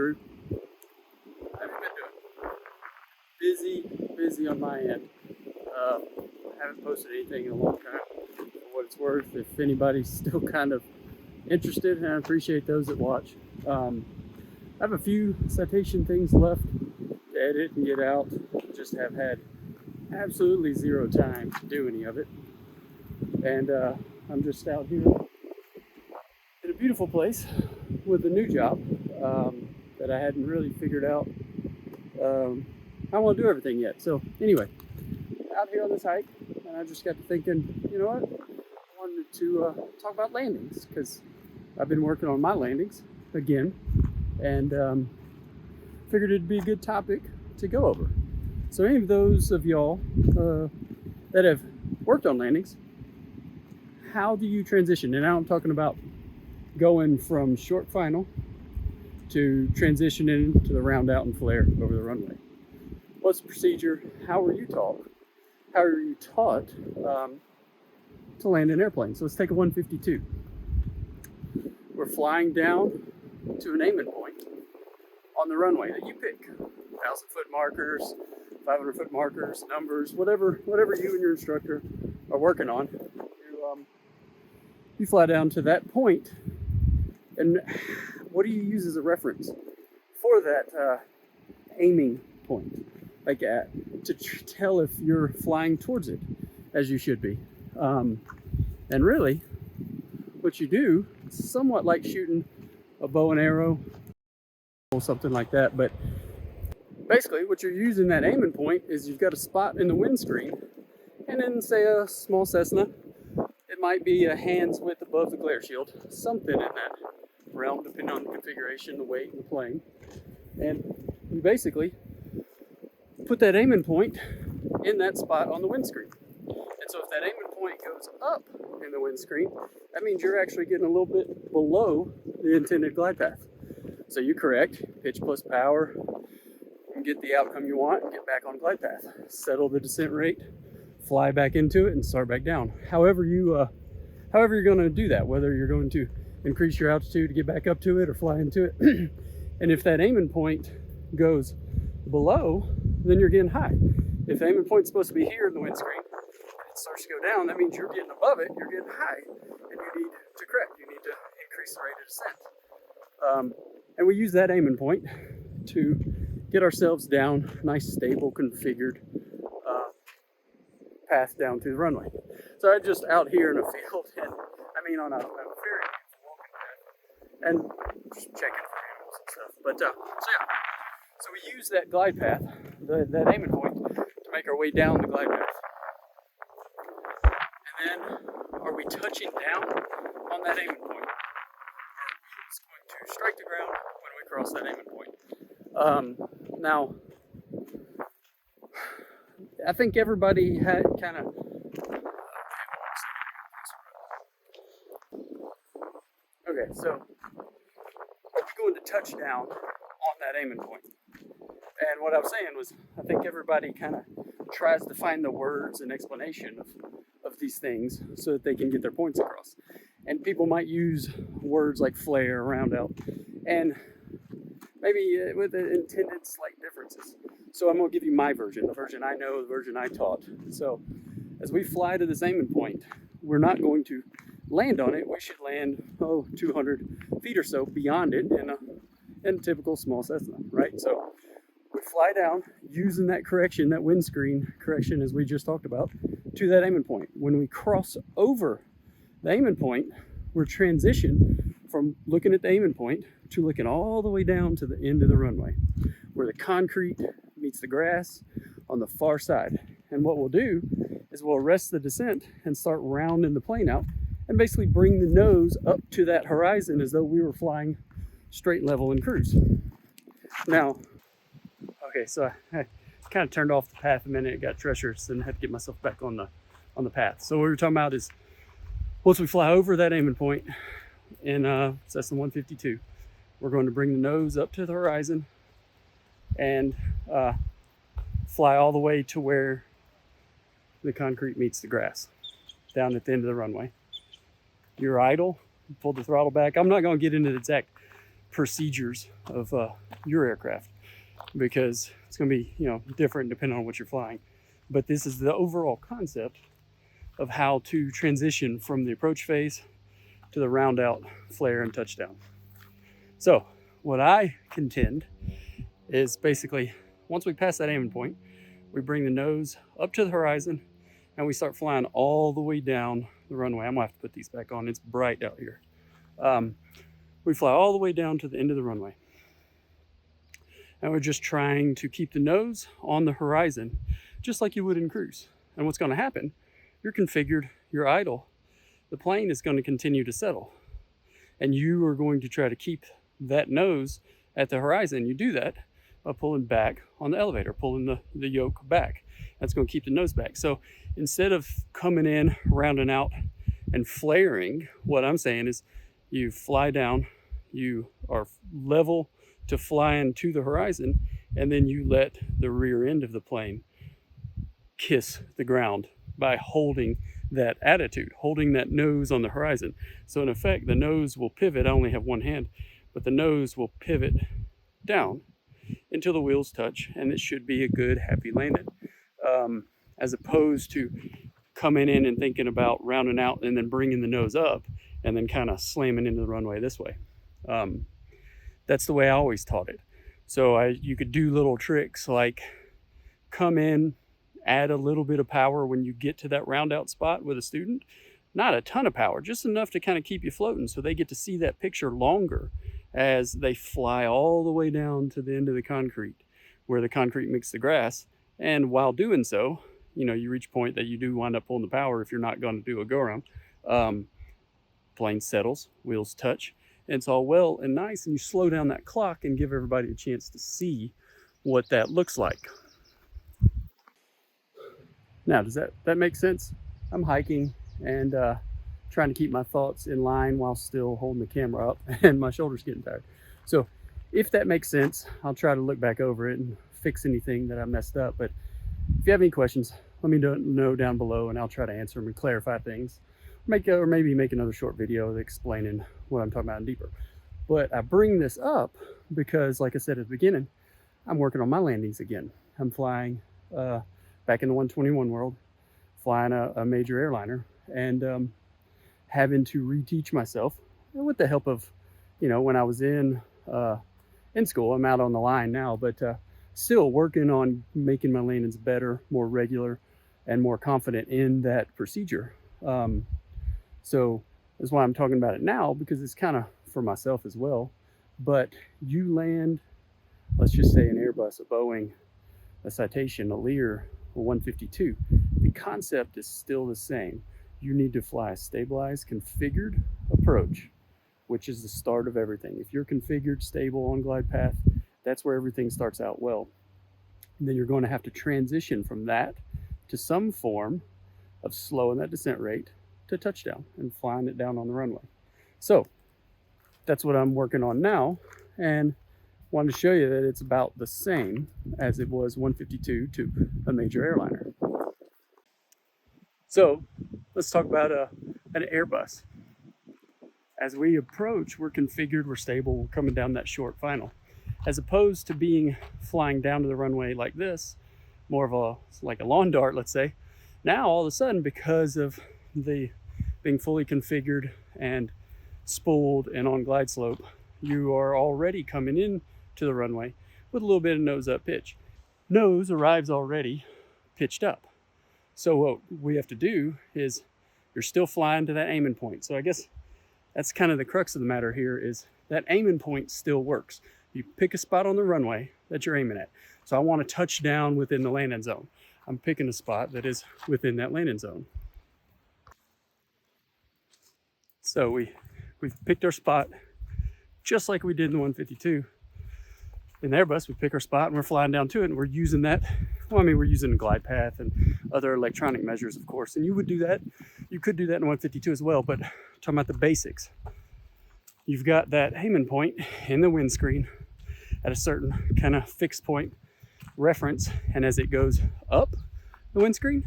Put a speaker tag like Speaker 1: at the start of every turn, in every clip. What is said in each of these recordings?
Speaker 1: Drew. How have you been doing? Busy on my end. Haven't posted anything in a long time. For what it's worth, if anybody's still kind of interested, and I appreciate those that watch. I have a few citation things left to edit and get out. Just have had absolutely zero time to do any of it. And I'm just out here in a beautiful place with a new job that I hadn't really figured out. I want to do everything yet. So anyway, out here on this hike, and I just got to thinking, you know what? I wanted to talk about landings because I've been working on my landings again, and figured it'd be a good topic to go over. So any of those of y'all that have worked on landings, how do you transition? And now I'm talking about going from short final to transitioning to the round out and flare over the runway. What's the procedure? How were you taught? How are you taught to land an airplane? So let's take a 152. We're flying down to an aiming point on the runway that you pick. 1,000-foot markers, 500-foot markers, numbers, whatever you and your instructor are working on. You fly down to that point, and what do you use as a reference for that aiming point? Like to tell if you're flying towards it, as you should be. And really, what you do, it's somewhat like shooting a bow and arrow or something like that, but basically what you're using that aiming point is you've got a spot in the windscreen, and then say a small Cessna, it might be a hand's width above the glare shield, something in that realm, depending on the configuration, the weight, and the plane. And you basically put that aiming point in that spot on the windscreen. And so if that aiming point goes up in the windscreen, that means you're actually getting a little bit below the intended glide path. So you correct, pitch plus power, and get the outcome you want, and get back on glide path. Settle the descent rate, fly back into it, and start back down. However you're going to do that, whether you're going to increase your altitude to get back up to it or fly into it. And if that aiming point goes below, then you're getting high. If the aiming point's supposed to be here in the windscreen, and it starts to go down, that means you're getting above it, you're getting high, and you need to correct, you need to increase the rate of descent. And we use that aiming point to get ourselves down, nice, stable, configured path down through the runway. So I'm just out here in a field, and on a very walking path, and just checking for animals and stuff. But so we use that glide path, that aiming point, to make our way down the glide path. And then, are we touching down on that aiming point? Or are we just going to strike the ground when we cross that aiming point? Now, I think everybody had kind of... Okay, so are we going to touch down on that aiming point? And what I was saying was, I think everybody kind of tries to find the words and explanation of these things so that they can get their points across. And people might use words like flare, round out, and maybe with intended slight differences. So I'm going to give you my version, the version I know, the version I taught. So as we fly to this aiming point, we're not going to land on it. We should land 200 feet or so beyond it in a typical small Cessna, right? So we fly down using that correction, that windscreen correction, as we just talked about, to that aiming point. When we cross over the aiming point, we're transitioned from looking at the aiming point to looking all the way down to the end of the runway, where the concrete meets the grass on the far side. And what we'll do is we'll arrest the descent and start rounding the plane out and basically bring the nose up to that horizon as though we were flying straight, level, and cruise. Now, okay, so I kind of turned off the path a minute. It got treacherous and had to get myself back on the path. So what we were talking about is once we fly over that aiming point in Cessna 152, we're going to bring the nose up to the horizon and fly all the way to where the concrete meets the grass down at the end of the runway. You're idle, pull the throttle back. I'm not going to get into the exact procedures of your aircraft, because it's going to be, different depending on what you're flying. But this is the overall concept of how to transition from the approach phase to the round out, flare, and touchdown. So what I contend is basically, once we pass that aiming point, we bring the nose up to the horizon and we start flying all the way down the runway. I'm gonna have to put these back on. It's bright out here. We fly all the way down to the end of the runway. And we're just trying to keep the nose on the horizon, just like you would in cruise. And what's gonna happen, you're configured, you're idle. The plane is gonna continue to settle. And you are going to try to keep that nose at the horizon. You do that by pulling back on the elevator, pulling the yoke back. That's going to keep the nose back. So instead of coming in, rounding out, and flaring, what I'm saying is you fly down, you are level to flying to the horizon, and then you let the rear end of the plane kiss the ground by holding that attitude, holding that nose on the horizon. So in effect, the nose will pivot. I only have one hand, but the nose will pivot down until the wheels touch, and it should be a good, happy landing. As opposed to coming in and thinking about rounding out and then bringing the nose up and then kind of slamming into the runway this way. That's the way I always taught it. So you could do little tricks like come in, add a little bit of power when you get to that round out spot with a student. Not a ton of power, just enough to kind of keep you floating so they get to see that picture longer as they fly all the way down to the end of the concrete where the concrete meets the grass. And while doing so, you reach a point that you do wind up pulling the power if you're not going to do a go around. Plane settles, wheels touch, and it's all well and nice, and you slow down that clock and give everybody a chance to see what that looks like. Now, does that make sense? I'm hiking and trying to keep my thoughts in line while still holding the camera up, and my shoulder's getting tired. So if that makes sense, I'll try to look back over it and fix anything that I messed up. But if you have any questions, let me know down below and I'll try to answer them and clarify things. Or maybe make another short video explaining what I'm talking about in deeper. But I bring this up because, like I said at the beginning, I'm working on my landings again. I'm flying back in the 121 world, flying a major airliner, and having to reteach myself with the help of, when I was in school. I'm out on the line now, but still working on making my landings better, more regular, and more confident in that procedure. So that's why I'm talking about it now, because it's kind of for myself as well. But you land, let's just say an Airbus, a Boeing, a Citation, a Lear, a 152. The concept is still the same. You need to fly a stabilized, configured approach, which is the start of everything. If you're configured, stable on glide path, that's where everything starts out well. And then you're going to have to transition from that to some form of slowing that descent rate to touchdown and flying it down on the runway. So that's what I'm working on now, and wanted to show you that it's about the same as it was 152 to a major airliner. So let's talk about an Airbus. As we approach, we're configured, we're stable, we're coming down that short final. As opposed to flying down to the runway like this, more of like a lawn dart, let's say. Now, all of a sudden, because of the being fully configured and spooled and on glide slope, you are already coming in to the runway with a little bit of nose up pitch. Nose arrives already pitched up. So what we have to do is you're still flying to that aiming point. So I guess that's kind of the crux of the matter here, is that aiming point still works. You pick a spot on the runway that you're aiming at. So I want to touch down within the landing zone. I'm picking a spot that is within that landing zone. So we've picked our spot just like we did in the 152. In the Airbus, we pick our spot and we're flying down to it, and we're using that. We're using a glide path and other electronic measures, of course. And you would do that. You could do that in 152 as well, but talking about the basics. You've got that aiming point in the windscreen at a certain kind of fixed point reference, and as it goes up the windscreen,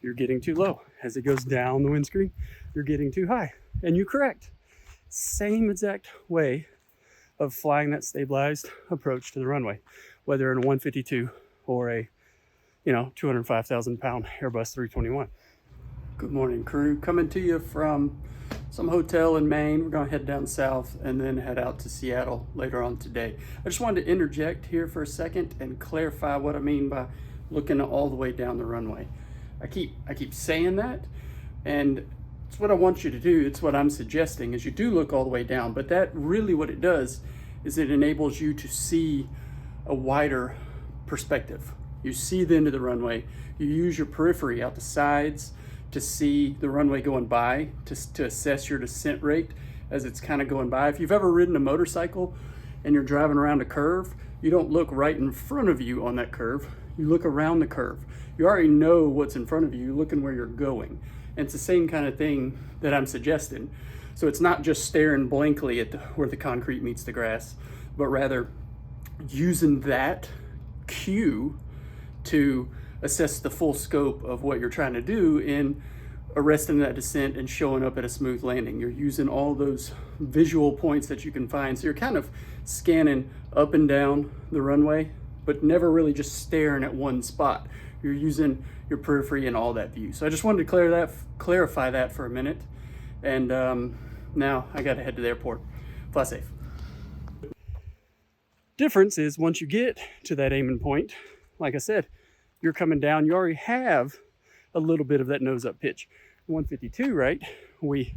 Speaker 1: you're getting too low. As it goes down the windscreen, you're getting too high, and you correct. Same exact way of flying that stabilized approach to the runway, whether in a 152 or a 205,000 pound Airbus 321. Good morning, crew. Coming to you from some hotel in Maine. We're gonna head down south and then head out to Seattle later on today. I just wanted to interject here for a second and clarify what I mean by looking all the way down the runway. I keep saying that, and it's what I want you to do. It's what I'm suggesting is you do look all the way down, but that really what it does is it enables you to see a wider perspective. You see the end of the runway. You use your periphery out the sides to see the runway going by, to assess your descent rate as it's kind of going by. If you've ever ridden a motorcycle and you're driving around a curve, you don't look right in front of you on that curve. You look around the curve. You already know what's in front of you. You're looking where you're going. And it's the same kind of thing that I'm suggesting. So it's not just staring blankly at where the concrete meets the grass, but rather using that cue to assess the full scope of what you're trying to do in arresting that descent and showing up at a smooth landing. You're using all those visual points that you can find. So you're kind of scanning up and down the runway, but never really just staring at one spot. You're using your periphery in all that view. So I just wanted to clarify that for a minute. And now I gotta head to the airport. Fly safe. Difference is once you get to that aiming point, like I said, you're coming down, you already have a little bit of that nose up pitch. 152, right? We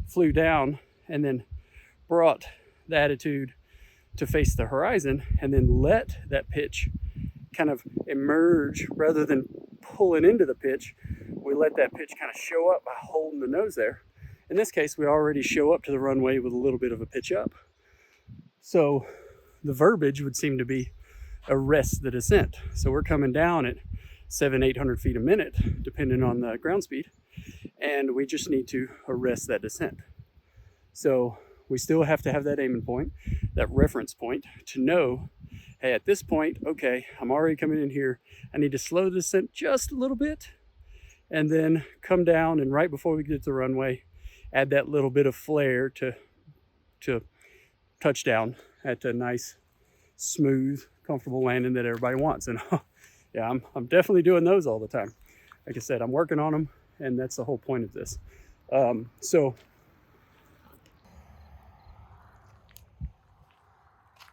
Speaker 1: flew down and then brought the attitude to face the horizon and then let that pitch kind of emerge rather than pulling into the pitch. We let that pitch kind of show up by holding the nose there. In this case, we already show up to the runway with a little bit of a pitch up. So the verbiage would seem to be arrest the descent. So we're coming down at 700-800 feet a minute, depending on the ground speed, and we just need to arrest that descent. So we still have to have that aiming point, that reference point, to know, hey, at this point, okay, I'm already coming in here. I need to slow the descent just a little bit, and then come down, and right before we get to the runway, add that little bit of flare to touchdown at a nice, smooth, comfortable landing that everybody wants. And yeah, I'm definitely doing those all the time. Like I said, I'm working on them, and that's the whole point of this.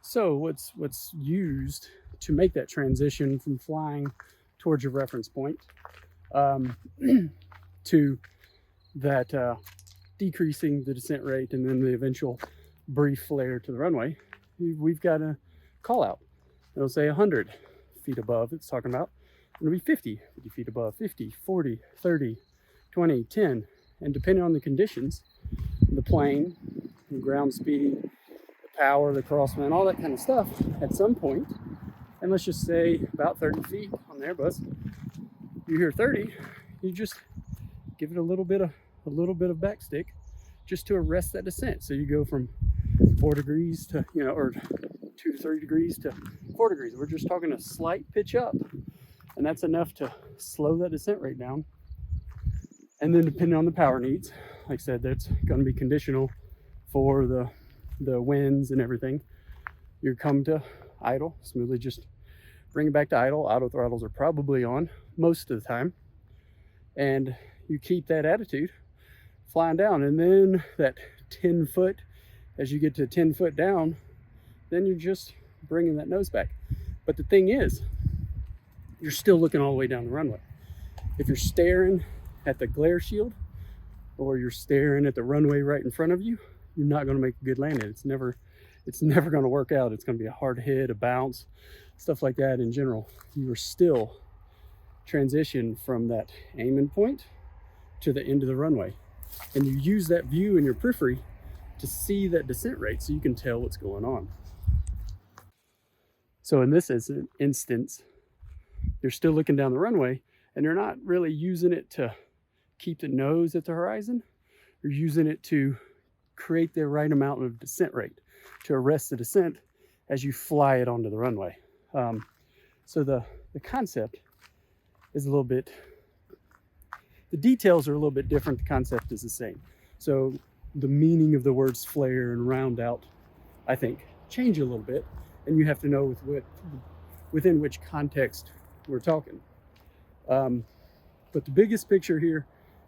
Speaker 1: So what's used to make that transition from flying towards your reference point to that decreasing the descent rate and then the eventual brief flare to the runway, we've got a call out. It'll say 100 feet above. It's talking about it'll be 50 feet above, 50, 40, 30, 20, 10. And depending on the conditions, the plane, the ground speed, the power, the crosswind, all that kind of stuff, at some point, and let's just say about 30 feet on the Airbus, you hear 30, you just give it a little bit of backstick just to arrest that descent. So you go from 4 degrees to, or 2 to 3 degrees to 4 degrees. We're just talking a slight pitch up, and that's enough to slow that descent rate down. And then depending on the power needs, like I said, that's going to be conditional for the winds and everything. You come to idle, smoothly just bring it back to idle. Auto throttles are probably on most of the time, and you keep that attitude flying down. And then that 10 foot, as you get to 10 foot down, then you're just bringing that nose back. But the thing is, you're still looking all the way down the runway. If you're staring at the glare shield or you're staring at the runway right in front of you, you're not going to make a good landing. It's never going to work out. It's going to be a hard hit, a bounce, stuff like that in general. You are still transition from that aiming point to the end of the runway. And you use that view in your periphery to see that descent rate so you can tell what's going on. So in this instance, you're still looking down the runway and you're not really using it to keep the nose at the horizon. You're using it to create the right amount of descent rate to arrest the descent as you fly it onto the runway. So the concept is a little bit, the details are a little bit different. The concept is the same. So the meaning of the words flare and round out, I think, change a little bit, and you have to know within which context we're talking. But the biggest picture here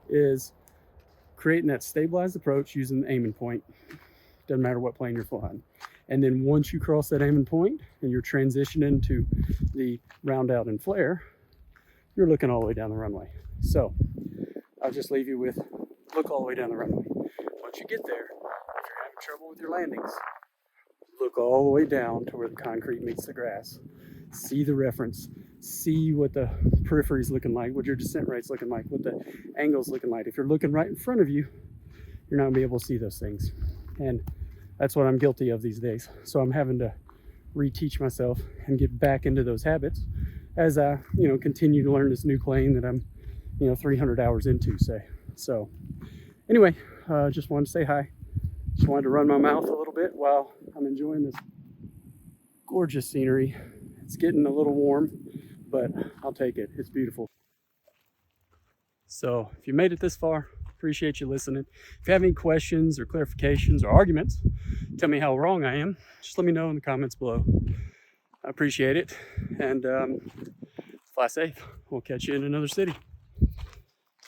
Speaker 1: is creating that stabilized approach using the aiming point. Doesn't matter what plane you're flying. And then once you cross that aiming point and you're transitioning to the round out and flare, you're looking all the way down the runway. So I'll just leave you with look all the way down the runway. Once you get there, if you're having trouble with your landings, look all the way down to where the concrete meets the grass. See the reference. See what the periphery is looking like, what your descent rate's looking like, what the angle's looking like. If you're looking right in front of you, you're not gonna be able to see those things. And that's what I'm guilty of these days. So I'm having to reteach myself and get back into those habits as I, continue to learn this new plane that I'm, 300 hours into, say. So anyway, just wanted to say hi. Just wanted to run my mouth a little bit while I'm enjoying this gorgeous scenery. It's getting a little warm, but I'll take it. It's beautiful. So if you made it this far, appreciate you listening. If you have any questions or clarifications or arguments, tell me how wrong I am. Just let me know in the comments below. I appreciate it. And fly safe. We'll catch you in another city.